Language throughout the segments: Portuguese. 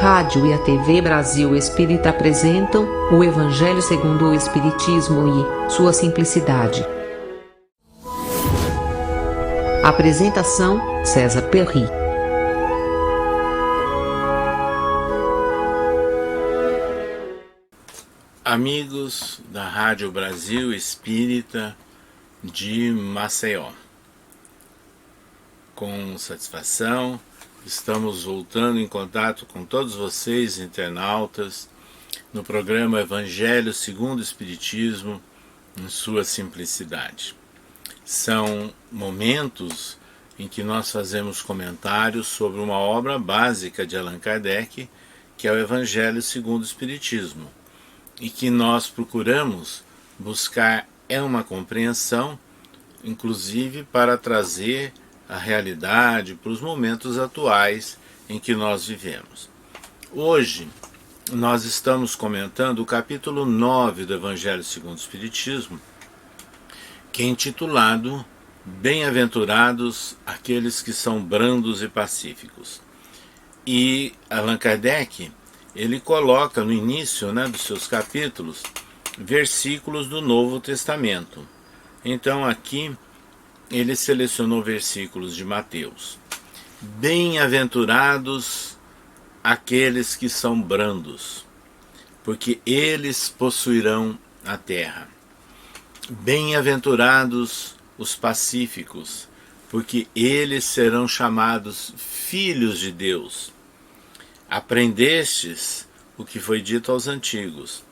rádio e a TV Brasil Espírita apresentam o Evangelho segundo o Espiritismo e sua simplicidade. Apresentação: César Perry. Amigos da Rádio Brasil Espírita de Maceió, com satisfação estamos voltando em contato com todos vocês, internautas, no programa Evangelho segundo o Espiritismo, em sua simplicidade. São momentos em que nós fazemos comentários sobre uma obra básica de Allan Kardec, que é o Evangelho segundo o Espiritismo, e que nós procuramos buscar uma compreensão, inclusive para trazer a realidade para os momentos atuais em que nós vivemos. Hoje nós estamos comentando o capítulo 9 do Evangelho segundo o Espiritismo, que é intitulado Bem-aventurados aqueles que são brandos e pacíficos. E Allan Kardec, ele coloca no início, dos seus capítulos, versículos do Novo Testamento. Então aqui ele selecionou versículos de Mateus. Bem-aventurados aqueles que são brandos, porque eles possuirão a terra. Bem-aventurados os pacíficos, porque eles serão chamados filhos de Deus. Aprendestes o que foi dito aos antigos: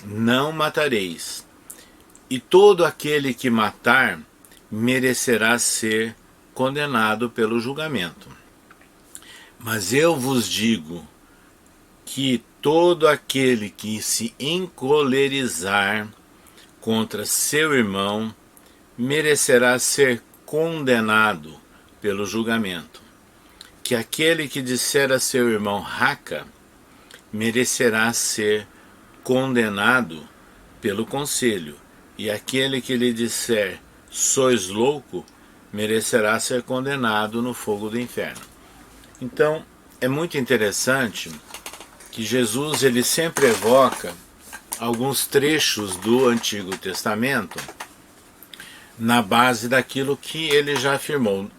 não matareis, e todo aquele que matar merecerá ser condenado pelo julgamento. Mas eu vos digo que todo aquele que se encolerizar contra seu irmão merecerá ser condenado pelo julgamento. Que aquele que disser a seu irmão raca merecerá ser condenado pelo conselho, e aquele que lhe disser sois louco merecerá ser condenado no fogo do inferno. Então é muito interessante que Jesus ele sempre evoca alguns trechos do Antigo Testamento na base daquilo que ele já afirmou: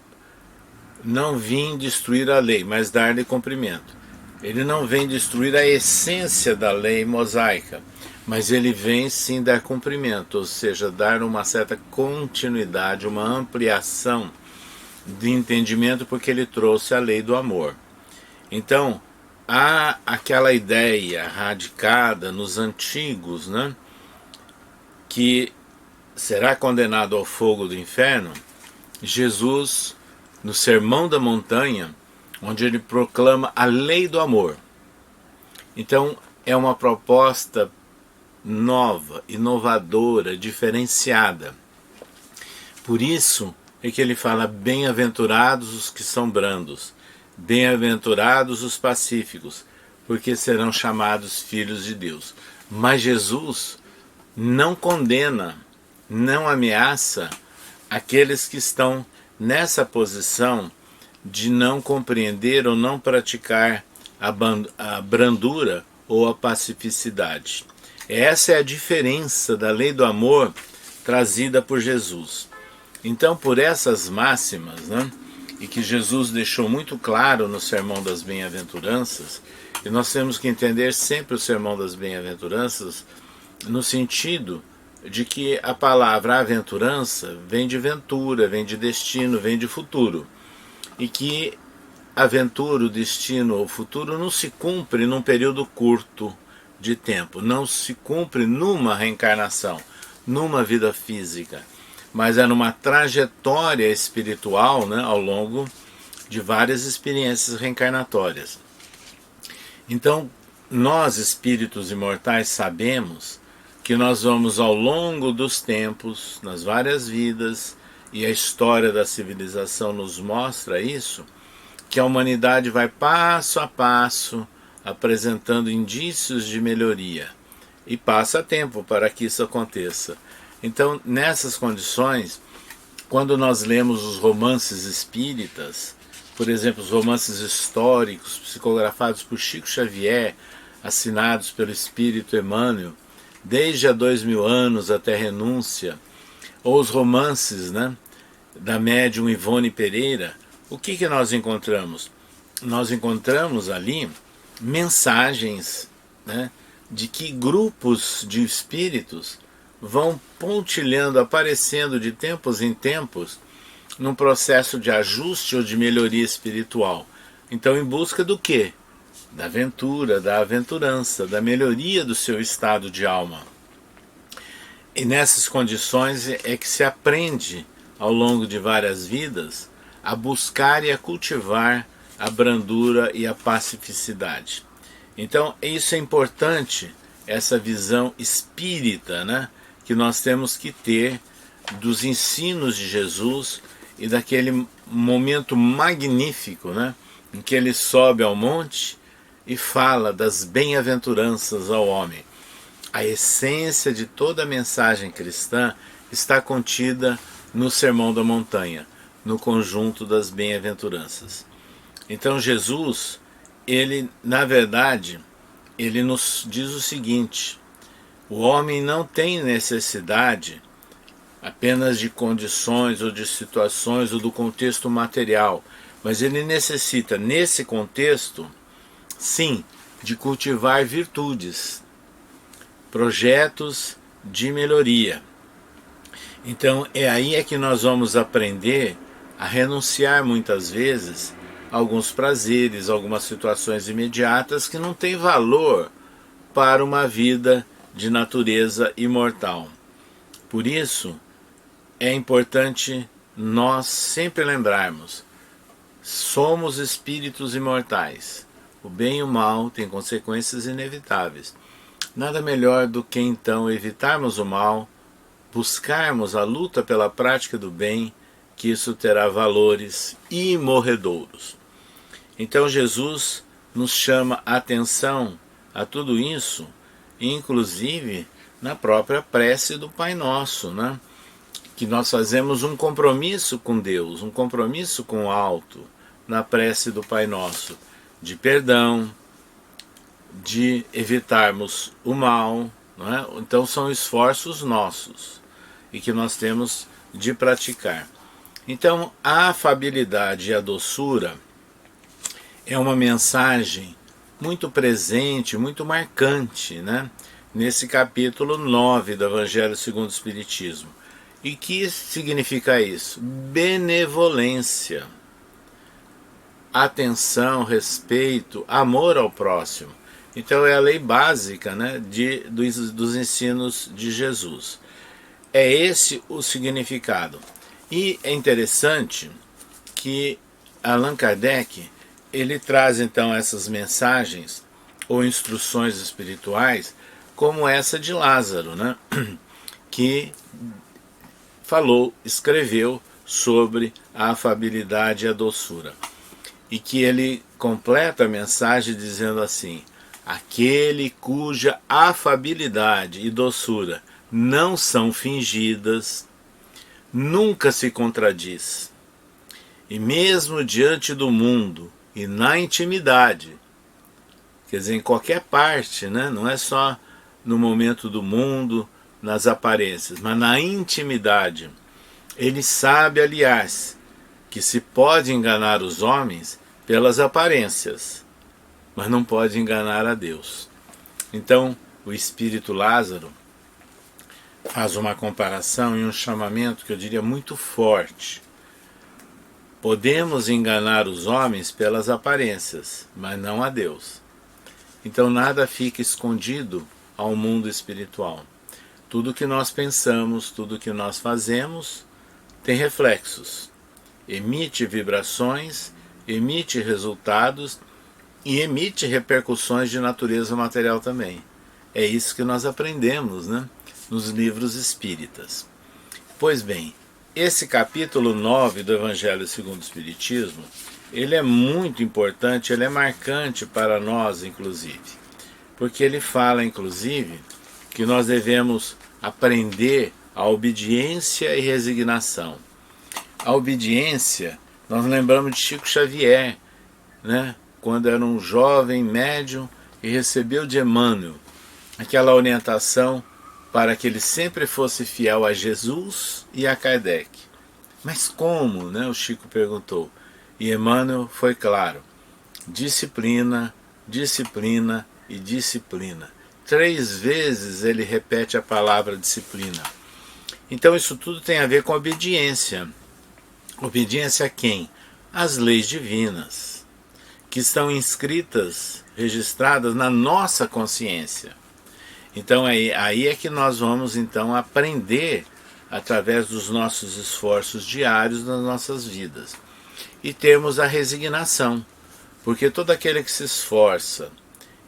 não vim destruir a lei, mas dar-lhe cumprimento. Ele não vem destruir a essência da lei mosaica, mas ele vem sim dar cumprimento, ou seja, dar uma certa continuidade, uma ampliação de entendimento, porque ele trouxe a lei do amor. Então, há aquela ideia radicada nos antigos, que será condenado ao fogo do inferno. Jesus, no Sermão da Montanha, onde ele proclama a lei do amor. Então, é uma proposta nova, inovadora, diferenciada. Por isso é que ele fala: bem-aventurados os que são brandos, bem-aventurados os pacíficos, porque serão chamados filhos de Deus. Mas Jesus não condena, não ameaça aqueles que estão nessa posição de não compreender ou não praticar a brandura ou a pacificidade. Essa é a diferença da lei do amor trazida por Jesus. Então, por essas máximas, e que Jesus deixou muito claro no Sermão das Bem-aventuranças, e nós temos que entender sempre o Sermão das Bem-aventuranças no sentido de que a palavra aventurança vem de ventura, vem de destino, vem de futuro, e que a aventura, o destino ou o futuro não se cumpre num período curto de tempo, não se cumpre numa reencarnação, numa vida física, mas é numa trajetória espiritual, ao longo de várias experiências reencarnatórias. Então, nós espíritos imortais sabemos que nós vamos ao longo dos tempos, nas várias vidas, e a história da civilização nos mostra isso, que a humanidade vai passo a passo apresentando indícios de melhoria, e passa tempo para que isso aconteça. Então, nessas condições, quando nós lemos os romances espíritas, por exemplo, os romances históricos psicografados por Chico Xavier, assinados pelo Espírito Emmanuel, desde há 2000 anos até Renúncia, ou os romances, né, da médium Ivone Pereira, o que nós encontramos? Nós encontramos ali mensagens, né, de que grupos de espíritos vão pontilhando, aparecendo de tempos em tempos, num processo de ajuste ou de melhoria espiritual. Então, em busca do quê? Da aventura, da aventurança, da melhoria do seu estado de alma. E nessas condições é que se aprende, ao longo de várias vidas, a buscar e a cultivar a brandura e a pacificidade. Então, isso é importante, essa visão espírita, né, que nós temos que ter dos ensinos de Jesus e daquele momento magnífico, né, em que ele sobe ao monte e fala das bem-aventuranças ao homem. A essência de toda a mensagem cristã está contida no Sermão da Montanha, no conjunto das bem-aventuranças. Então Jesus, ele, na verdade, ele nos diz o seguinte: o homem não tem necessidade apenas de condições ou de situações ou do contexto material, mas ele necessita, nesse contexto, sim, de cultivar virtudes, projetos de melhoria. Então é aí que nós vamos aprender a renunciar muitas vezes a alguns prazeres, algumas situações imediatas que não têm valor para uma vida de natureza imortal. Por isso, é importante nós sempre lembrarmos: somos espíritos imortais. O bem e o mal têm consequências inevitáveis. Nada melhor do que então evitarmos o mal, buscarmos a luta pela prática do bem, que isso terá valores imorredouros. Então Jesus nos chama a atenção a tudo isso, inclusive na própria prece do Pai Nosso, né? Que nós fazemos um compromisso com Deus, um compromisso com o alto, na prece do Pai Nosso, de perdão, de evitarmos o mal, não é? Então são esforços nossos e que nós temos de praticar. Então a afabilidade e a doçura é uma mensagem muito presente, muito marcante, né? Nesse capítulo 9 do Evangelho segundo o Espiritismo. E que significa isso? Benevolência, atenção, respeito, amor ao próximo. Então é a lei básica, né, dos ensinos de Jesus. É esse o significado. E é interessante que Allan Kardec, ele traz então essas mensagens ou instruções espirituais como essa de Lázaro, né, que escreveu sobre a afabilidade e a doçura. E que ele completa a mensagem dizendo assim: aquele cuja afabilidade e doçura não são fingidas, nunca se contradiz. E mesmo diante do mundo e na intimidade, quer dizer, em qualquer parte, né? Não é só no momento do mundo, nas aparências, mas na intimidade, ele sabe, aliás, que se pode enganar os homens pelas aparências, mas não pode enganar a Deus. Então, o Espírito Lázaro faz uma comparação e um chamamento que eu diria muito forte. Podemos enganar os homens pelas aparências, mas não a Deus. Então nada fica escondido ao mundo espiritual. Tudo que nós pensamos, tudo que nós fazemos tem reflexos, emite vibrações, emite resultados e emite repercussões de natureza material também. É isso que nós aprendemos, né, nos livros espíritas. Pois bem, esse capítulo 9 do Evangelho segundo o Espiritismo, ele é muito importante, ele é marcante para nós, inclusive, porque ele fala, inclusive, que nós devemos aprender a obediência e resignação. A obediência Nós lembramos de Chico Xavier, né? Quando era um jovem médium e recebeu de Emmanuel aquela orientação para que ele sempre fosse fiel a Jesus e a Kardec. Mas como, né? O Chico perguntou. E Emmanuel foi claro: disciplina, disciplina e disciplina. 3 vezes ele repete a palavra disciplina. Então isso tudo tem a ver com obediência. Obediência a quem? Às leis divinas, que estão inscritas, registradas na nossa consciência. Então aí é que nós vamos então aprender através dos nossos esforços diários nas nossas vidas. E termos a resignação, porque todo aquele que se esforça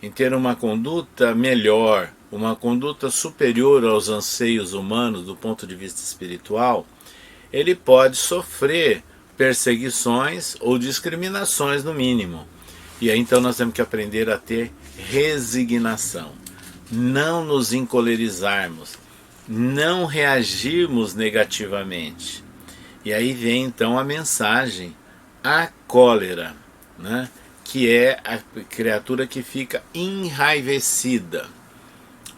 em ter uma conduta melhor, uma conduta superior aos anseios humanos do ponto de vista espiritual, ele pode sofrer perseguições ou discriminações no mínimo. E aí então nós temos que aprender a ter resignação, não nos encolerizarmos, não reagirmos negativamente. E aí vem então a mensagem: a cólera, né? Que é a criatura que fica enraivecida,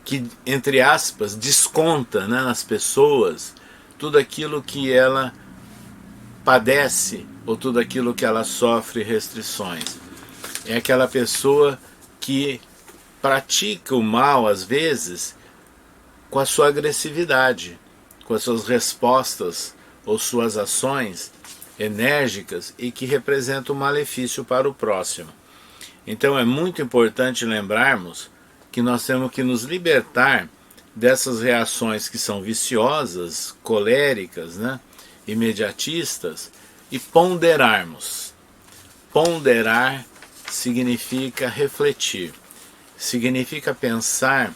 que, entre aspas, desconta, né, nas pessoas tudo aquilo que ela padece ou tudo aquilo que ela sofre restrições. É aquela pessoa que pratica o mal, às vezes, com a sua agressividade, com as suas respostas ou suas ações enérgicas e que representam um malefício para o próximo. Então é muito importante lembrarmos que nós temos que nos libertar dessas reações que são viciosas, coléricas, né, imediatistas, e ponderarmos. Ponderar significa refletir, significa pensar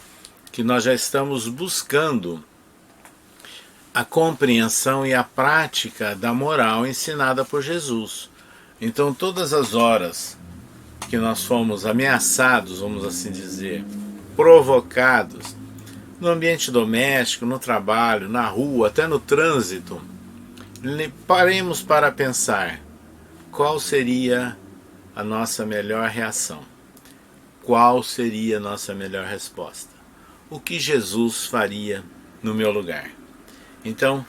que nós já estamos buscando a compreensão e a prática da moral ensinada por Jesus. Então todas as horas que nós fomos ameaçados, vamos assim dizer, provocados, no ambiente doméstico, no trabalho, na rua, até no trânsito, paremos para pensar qual seria a nossa melhor reação, qual seria a nossa melhor resposta, o que Jesus faria no meu lugar. Então,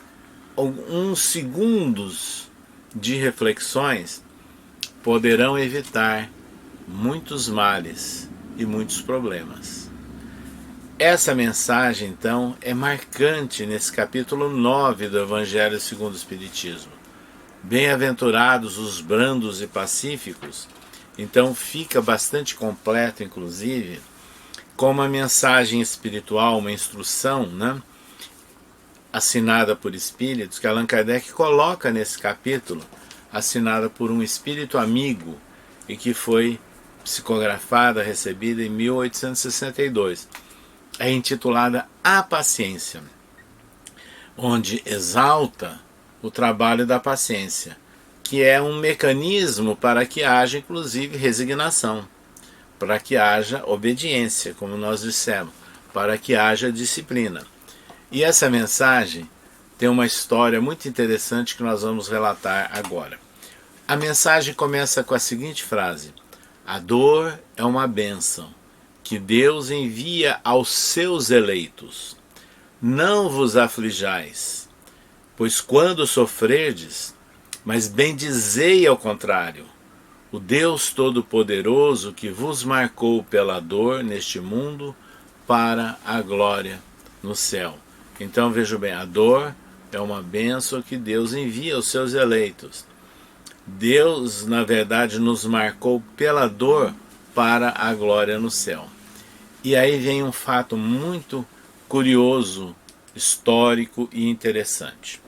alguns segundos de reflexões poderão evitar muitos males e muitos problemas. Essa mensagem, então, é marcante nesse capítulo 9 do Evangelho segundo o Espiritismo. Bem-aventurados os brandos e pacíficos. Então fica bastante completo, inclusive, com uma mensagem espiritual, uma instrução, né, assinada por espíritos, que Allan Kardec coloca nesse capítulo, assinada por um espírito amigo e que foi psicografada, recebida em 1862. É intitulada A Paciência, onde exalta o trabalho da paciência, que é um mecanismo para que haja, inclusive, resignação, para que haja obediência, como nós dissemos, para que haja disciplina. E essa mensagem tem uma história muito interessante que nós vamos relatar agora. A mensagem começa com a seguinte frase: a dor é uma bênção que Deus envia aos seus eleitos. Não vos aflijais, pois quando sofrerdes, mas bendizei ao contrário, o Deus Todo-Poderoso que vos marcou pela dor neste mundo para a glória no céu. Então vejam bem, a dor é uma bênção que Deus envia aos seus eleitos. Deus, na verdade, nos marcou pela dor para a glória no céu. E aí vem um fato muito curioso, histórico e interessante.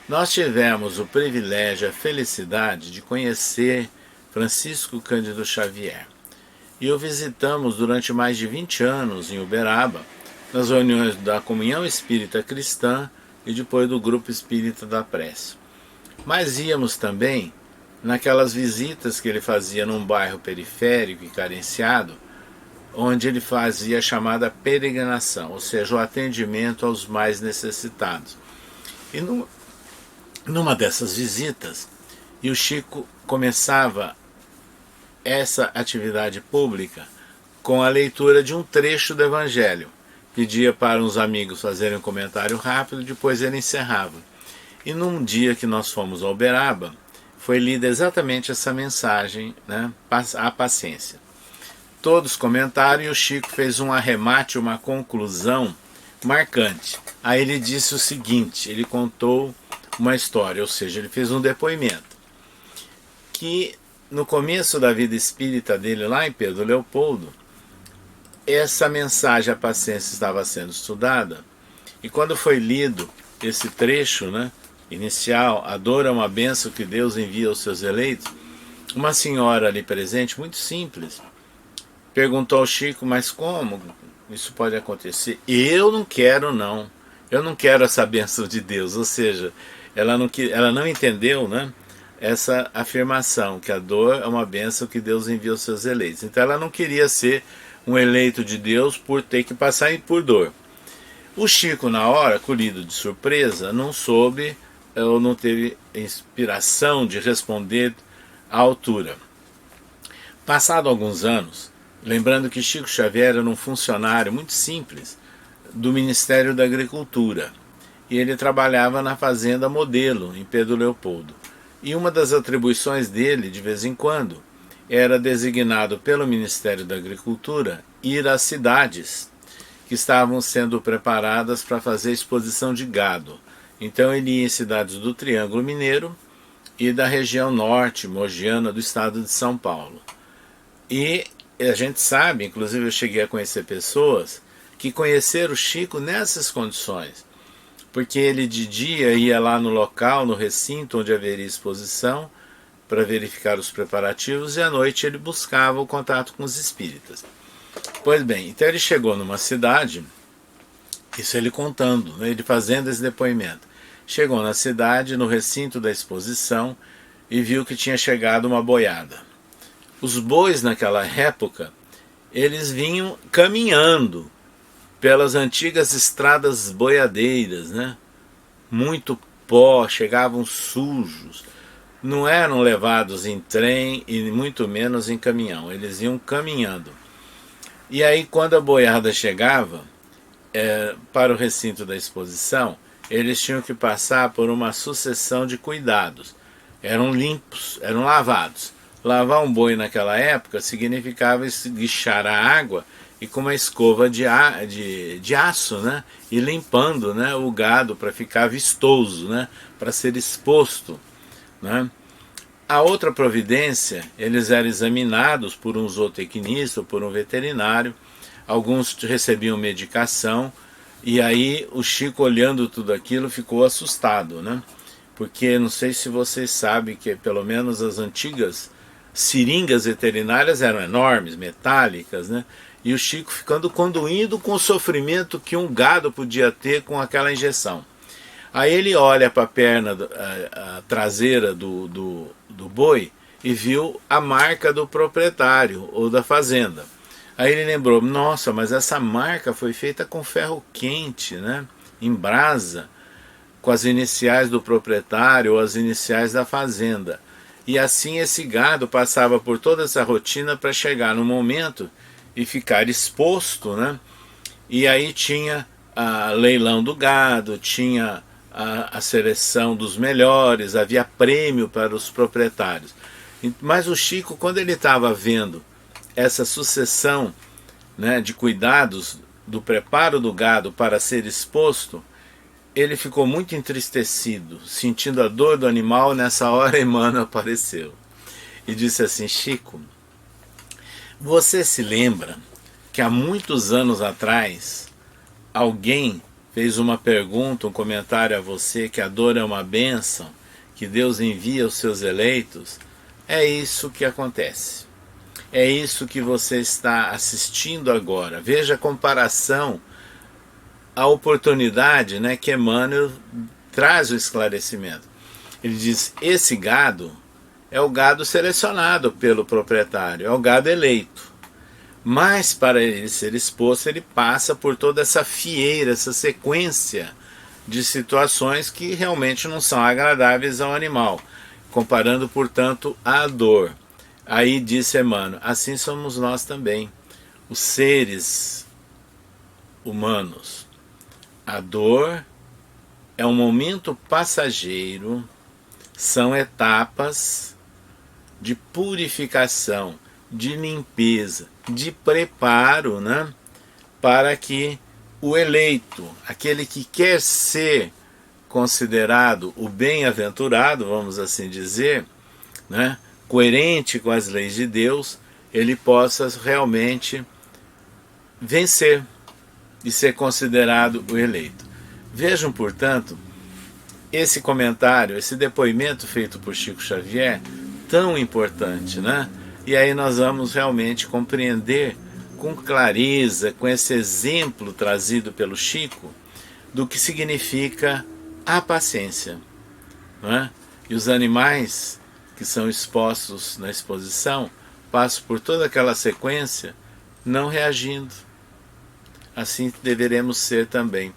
Nós tivemos o privilégio, a felicidade de conhecer Francisco Cândido Xavier. E o visitamos durante mais de 20 anos em Uberaba, nas reuniões da Comunhão Espírita Cristã e depois do Grupo Espírita da Prece. Mas íamos também naquelas visitas que ele fazia num bairro periférico e carenciado, onde ele fazia a chamada peregrinação, ou seja, o atendimento aos mais necessitados. E numa dessas visitas, E o Chico começava essa atividade pública com a leitura de um trecho do Evangelho. Pedia para uns amigos fazerem um comentário rápido, depois ele encerrava. E num dia que nós fomos ao Uberaba, foi lida exatamente essa mensagem, né? A paciência. Todos comentaram e o Chico fez um arremate, uma conclusão marcante. Aí ele disse o seguinte, ele contou uma história, ou seja, ele fez um depoimento, que no começo da vida espírita dele, lá em Pedro Leopoldo, essa mensagem, a paciência, estava sendo estudada, e quando foi lido esse trecho, né, inicial, a dor é uma bênção que Deus envia aos seus eleitos, uma senhora ali presente, muito simples, perguntou ao Chico, mas como isso pode acontecer? Eu não quero, não. Eu não quero essa bênção de Deus. Ou seja, ela não entendeu, né, essa afirmação, que a dor é uma bênção que Deus envia aos seus eleitos. Então ela não queria ser um eleito de Deus por ter que passar por dor. O Chico, na hora, colhido de surpresa, não soube ou não teve inspiração de responder à altura. Passado alguns anos, lembrando que Chico Xavier era um funcionário muito simples do Ministério da Agricultura, e ele trabalhava na Fazenda Modelo, em Pedro Leopoldo. E uma das atribuições dele, de vez em quando, era designado pelo Ministério da Agricultura ir às cidades que estavam sendo preparadas para fazer exposição de gado. Então ele ia em cidades do Triângulo Mineiro e da região norte, mogiana, do estado de São Paulo. E a gente sabe, inclusive eu cheguei a conhecer pessoas que conheceram o Chico nessas condições, porque ele de dia ia lá no local, no recinto onde haveria exposição, para verificar os preparativos, e à noite ele buscava o contato com os espíritas. Pois bem, então ele chegou numa cidade, isso ele contando, né, ele fazendo esse depoimento. Chegou na cidade, no recinto da exposição, e viu que tinha chegado uma boiada. Os bois naquela época, eles vinham caminhando pelas antigas estradas boiadeiras, né? Muito pó, chegavam sujos, não eram levados em trem e muito menos em caminhão, eles iam caminhando. E aí quando a boiada chegava para o recinto da exposição, eles tinham que passar por uma sucessão de cuidados, eram limpos, eram lavados. Lavar um boi naquela época significava esguichar a água e com uma escova de aço, né, e limpando, né, o gado para ficar vistoso, né, para ser exposto, né. A outra providência, eles eram examinados por um zootecnista ou por um veterinário, alguns recebiam medicação, e aí o Chico, olhando tudo aquilo, ficou assustado, né, porque não sei se vocês sabem que pelo menos as antigas seringas veterinárias eram enormes, metálicas, né? E o Chico ficando conduído com o sofrimento que um gado podia ter com aquela injeção. Aí ele olha para a perna a traseira do boi e viu a marca do proprietário ou da fazenda. Aí ele lembrou, nossa, mas essa marca foi feita com ferro quente, né? Em brasa, com as iniciais do proprietário ou as iniciais da fazenda. E assim esse gado passava por toda essa rotina para chegar no momento e ficar exposto, né? E aí tinha a leilão do gado, tinha a seleção dos melhores, havia prêmio para os proprietários. Mas o Chico, quando ele estava vendo essa sucessão, né, de cuidados do preparo do gado para ser exposto, ele ficou muito entristecido, sentindo a dor do animal. Nessa hora Emmanuel apareceu e disse assim, Chico, você se lembra que há muitos anos atrás alguém fez uma pergunta, um comentário a você, que a dor é uma bênção, que Deus envia aos seus eleitos? É isso que acontece. É isso que você está assistindo agora. Veja a comparação, a oportunidade, né, que Emmanuel traz o esclarecimento. Ele diz, esse gado é o gado selecionado pelo proprietário, é o gado eleito. Mas para ele ser exposto, ele passa por toda essa fieira, essa sequência de situações que realmente não são agradáveis ao animal. comparando, portanto, a dor. Aí disse Emmanuel, assim somos nós também, os seres humanos. A dor é um momento passageiro, são etapas de purificação, de limpeza, de preparo, né, para que o eleito, aquele que quer ser considerado o bem-aventurado, vamos assim dizer, né, coerente com as leis de Deus, ele possa realmente vencer e ser considerado o eleito. Vejam, portanto, esse comentário, esse depoimento feito por Chico Xavier, tão importante, né? E aí nós vamos realmente compreender com clareza, com esse exemplo trazido pelo Chico, do que significa a paciência, né? E os animais que são expostos na exposição passam por toda aquela sequência não reagindo. Assim deveremos ser também,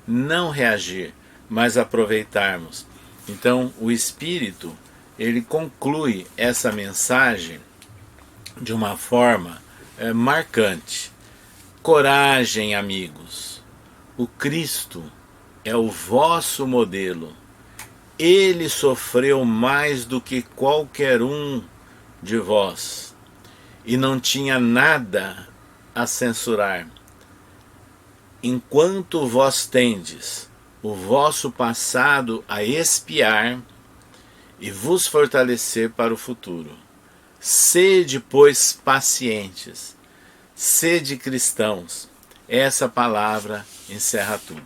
não reagir, mas aproveitarmos. Então o Espírito, ele conclui essa mensagem de uma forma marcante. Coragem, amigos, o Cristo é o vosso modelo. Ele sofreu mais do que qualquer um de vós e não tinha nada a censurar. Enquanto vós tendes o vosso passado a expiar e vos fortalecer para o futuro, sede, pois, pacientes, sede cristãos. Essa palavra encerra tudo.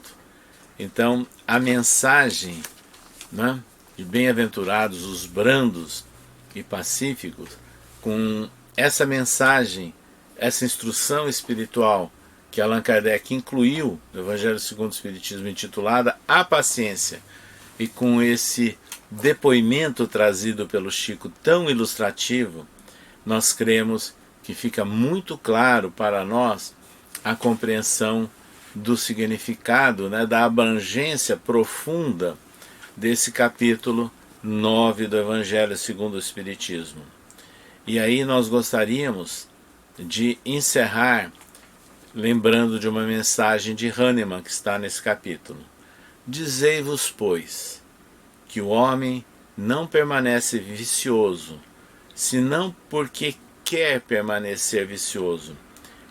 Então, a mensagem, né, de bem-aventurados os brandos e pacíficos, com essa mensagem, essa instrução espiritual que Allan Kardec incluiu no Evangelho segundo o Espiritismo, intitulada A Paciência, e com esse depoimento trazido pelo Chico tão ilustrativo, nós cremos que fica muito claro para nós a compreensão do significado, né, da abrangência profunda desse capítulo 9 do Evangelho segundo o Espiritismo. E aí nós gostaríamos de encerrar lembrando de uma mensagem de Hahnemann que está nesse capítulo. Dizei-vos, pois, que o homem não permanece vicioso, senão porque quer permanecer vicioso,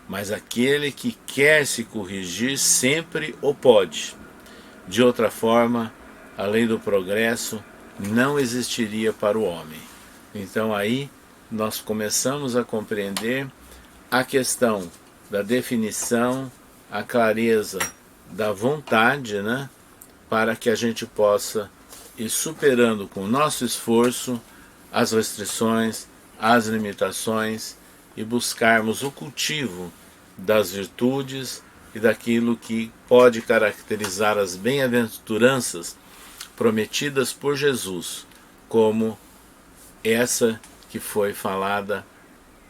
mas aquele que quer se corrigir sempre o pode. De outra forma, a lei do progresso não existiria para o homem. Então aí nós começamos a compreender a questão da definição, a clareza da vontade, né, para que a gente possa ir superando com o nosso esforço as restrições, as limitações e buscarmos o cultivo das virtudes e daquilo que pode caracterizar as bem-aventuranças prometidas por Jesus, como essa que foi falada,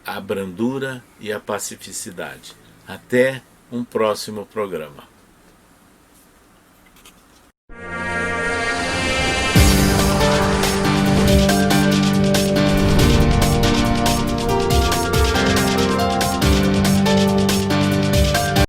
a brandura e a pacificidade. Até um próximo programa.